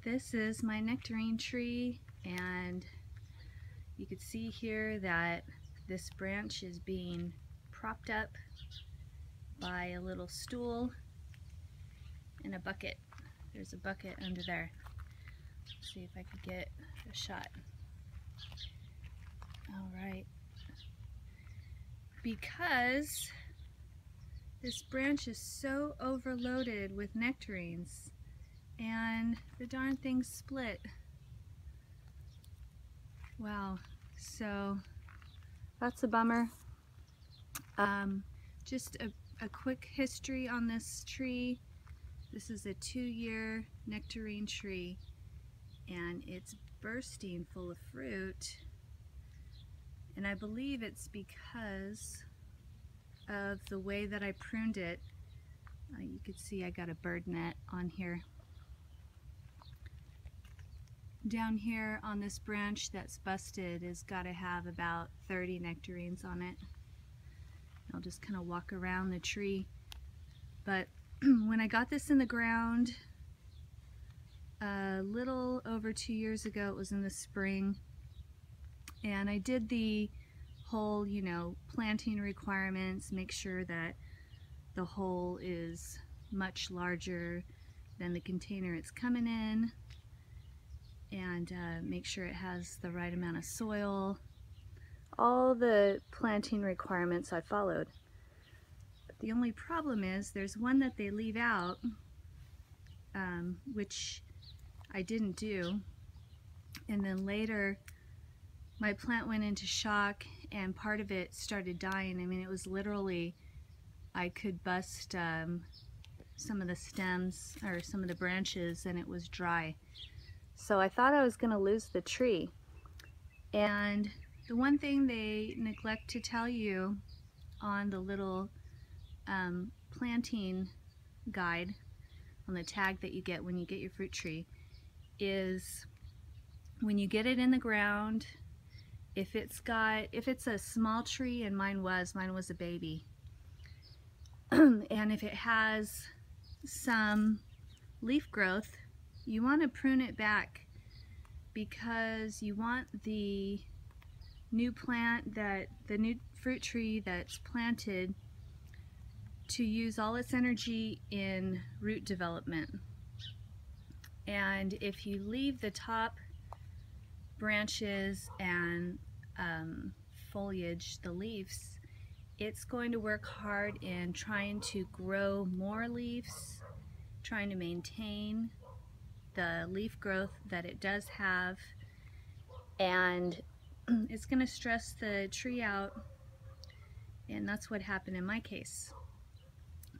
This is my nectarine tree, and you can see here that this branch is being propped up by a little stool and a bucket. There's a bucket under there. Let's see if I could get a shot. Alright. Because this branch is so overloaded with nectarines and the darn thing split. Wow, so that's a bummer. Just a quick history on this tree. This is a 2-year nectarine tree, and it's bursting full of fruit, and I believe it's because of the way that I pruned it. You can see I got a bird net on here. Down here on this branch that's busted has got to have about 30 nectarines on it. I'll just kind of walk around the tree. But when I got this in the ground a little over 2 years ago, it was in the spring, and I did the whole, planting requirements, make sure that the hole is much larger than the container it's coming in, and make sure it has the right amount of soil. All the planting requirements I followed. But the only problem is there's one that they leave out, which I didn't do, and then later my plant went into shock and part of it started dying. I mean, it was literally, I could bust some of the stems or some of the branches and it was dry. So I thought I was going to lose the tree. And the one thing they neglect to tell you on the little planting guide, on the tag that you get when you get your fruit tree, is when you get it in the ground, if it's a small tree, and mine was a baby, and if it has some leaf growth, you want to prune it back, because you want the new fruit tree that's planted to use all its energy in root development. And if you leave the top branches and foliage, the leaves, it's going to work hard in trying to grow more leaves, trying to maintain the leaf growth that it does have, and it's going to stress the tree out, and that's what happened in my case.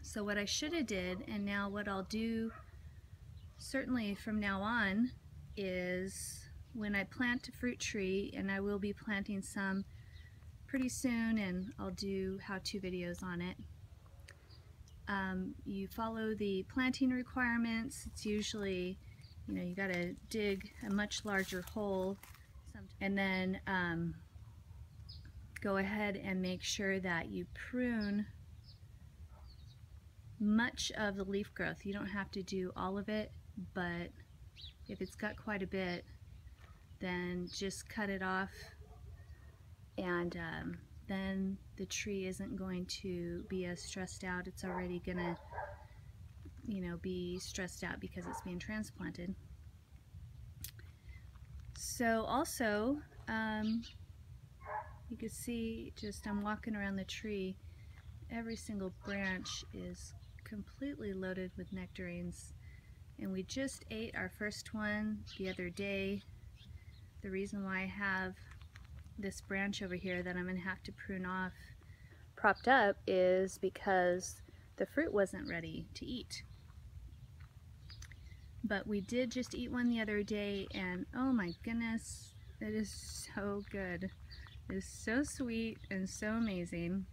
So what I should have did, and now what I'll do certainly from now on, is when I plant a fruit tree, and I will be planting some pretty soon, and I'll do how-to videos on it. You follow the planting requirements. It's usually, you gotta dig a much larger hole, and then go ahead and make sure that you prune much of the leaf growth. You don't have to do all of it, but if it's got quite a bit, then just cut it off, and then the tree isn't going to be as stressed out. It's already gonna, be stressed out because it's being transplanted. So also, you can see, I'm walking around the tree, every single branch is completely loaded with nectarines, and we just ate our first one the other day. The reason why I have this branch over here that I'm going to have to prune off propped up is because the fruit wasn't ready to eat. But we did just eat one the other day, and oh my goodness, it is so good. It is so sweet and so amazing.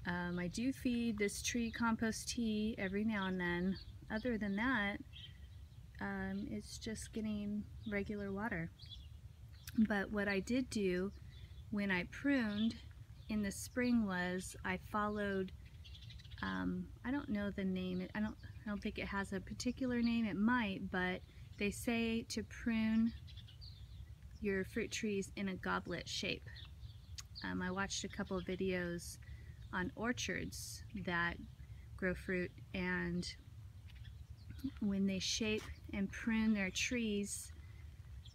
I do feed this tree compost tea every now and then. Other than that, it's just getting regular water. But what I did do when I pruned in the spring was I followed, I don't know the name, I don't think it has a particular name, it might, but They say to prune your fruit trees in a goblet shape. I watched a couple of videos on orchards that grow fruit, and when they shape and prune their trees,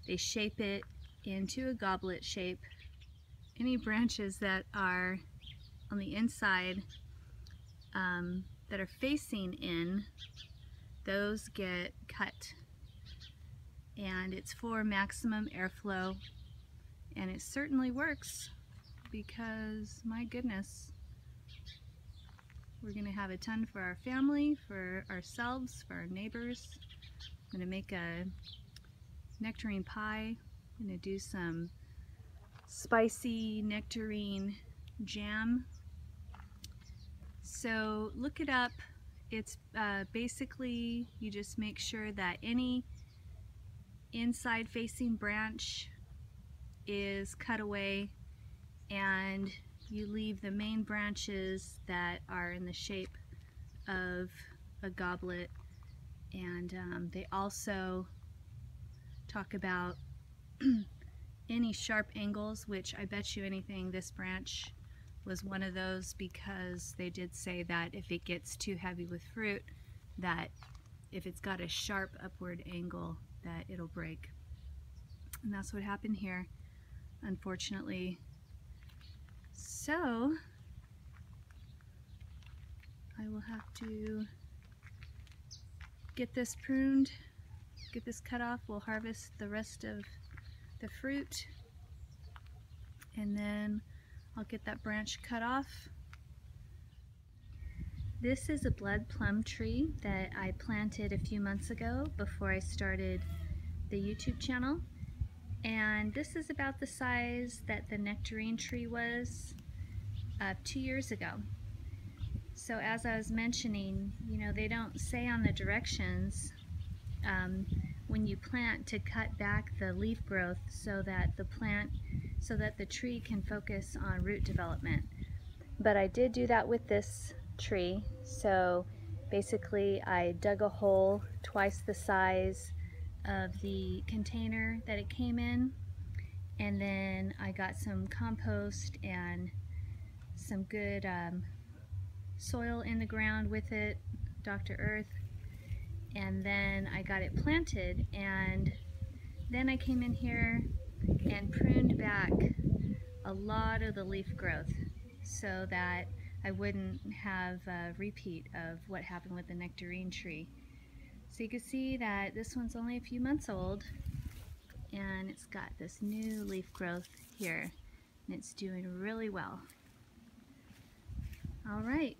they shape it into a goblet shape. Any branches that are on the inside that are facing in, those get cut, and it's for maximum airflow, and it certainly works because, my goodness, we're gonna have a ton for our family, for ourselves, for our neighbors. I'm gonna make a nectarine pie. I'm gonna do some spicy nectarine jam. So look it up. It's basically, you just make sure that any inside facing branch is cut away, and you leave the main branches that are in the shape of a goblet. And they also talk about any sharp angles, which I bet you anything this branch was one of those, because they did say that if it gets too heavy with fruit, that if it's got a sharp upward angle, that it'll break. And that's what happened here, unfortunately. So I will have to get this pruned, get this cut off. We'll harvest the rest of the fruit, and then I'll get that branch cut off. This is a blood plum tree that I planted a few months ago before I started the YouTube channel. And this is about the size that the nectarine tree was 2 years ago. So as I was mentioning, you know, they don't say on the directions when you plant to cut back the leaf growth so that the tree can focus on root development. But I did do that with this tree. So basically I dug a hole twice the size of the container that it came in, and then I got some compost and some good soil in the ground with it, Dr. Earth, and then I got it planted, and then I came in here and pruned back a lot of the leaf growth so that I wouldn't have a repeat of what happened with the nectarine tree. So you can see that this one's only a few months old, and it's got this new leaf growth here, and it's doing really well. All right.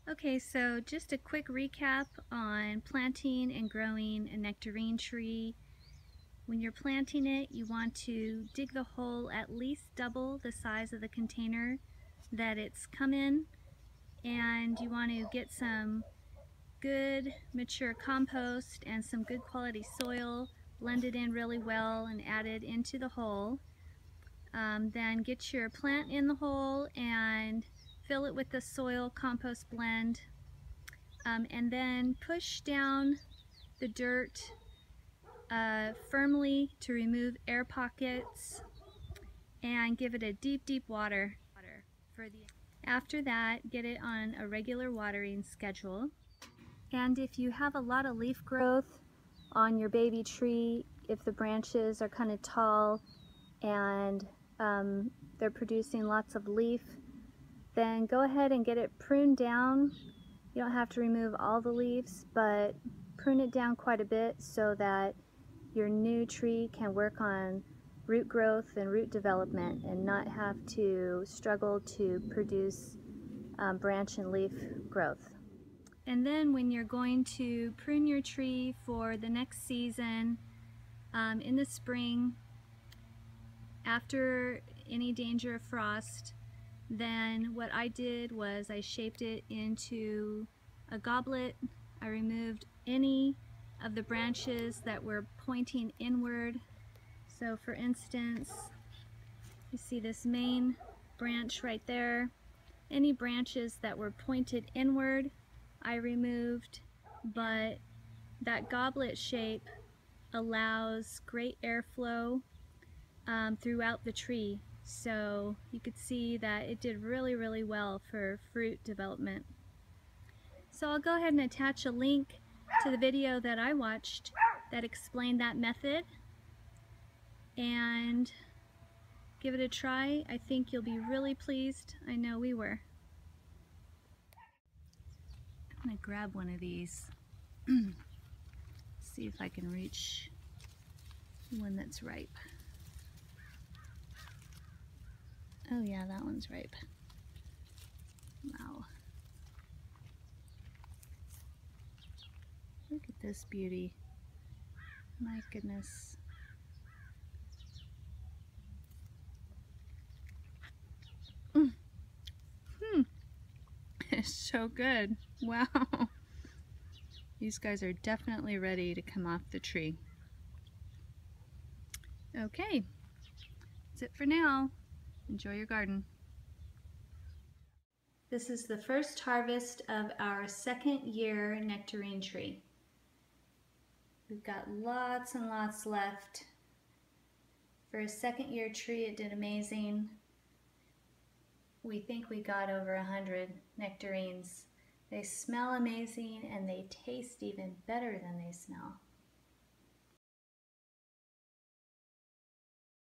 Okay, so just a quick recap on planting and growing a nectarine tree. When you're planting it, you want to dig the hole at least double the size of the container that it's come in, and you want to get some good mature compost and some good quality soil blended in really well and added into the hole. Then get your plant in the hole and fill it with the soil compost blend, and then push down the dirt firmly to remove air pockets, and give it a deep water. After that, get it on a regular watering schedule. And if you have a lot of leaf growth on your baby tree, if the branches are kind of tall and they're producing lots of leaf, then go ahead and get it pruned down. You don't have to remove all the leaves, but prune it down quite a bit so that your new tree can work on root growth and root development and not have to struggle to produce branch and leaf growth. And then when you're going to prune your tree for the next season, in the spring, after any danger of frost, then what I did was I shaped it into a goblet. I removed any of the branches that were pointing inward. So for instance, you see this main branch right there. Any branches that were pointed inward, I removed, but that goblet shape allows great airflow throughout the tree. So you could see that it did really, really well for fruit development. So I'll go ahead and attach a link to the video that I watched that explained that method, and give it a try. I think you'll be really pleased. I know we were. I'm gonna grab one of these. See if I can reach one that's ripe. Oh yeah, that one's ripe. Wow. Look at this beauty. My goodness. It's so good. Wow. These guys are definitely ready to come off the tree. Okay, that's it for now. Enjoy your garden. This is the first harvest of our second year nectarine tree. We've got lots and lots left. For a second year tree, it did amazing. We think we got over 100 nectarines. They smell amazing and they taste even better than they smell.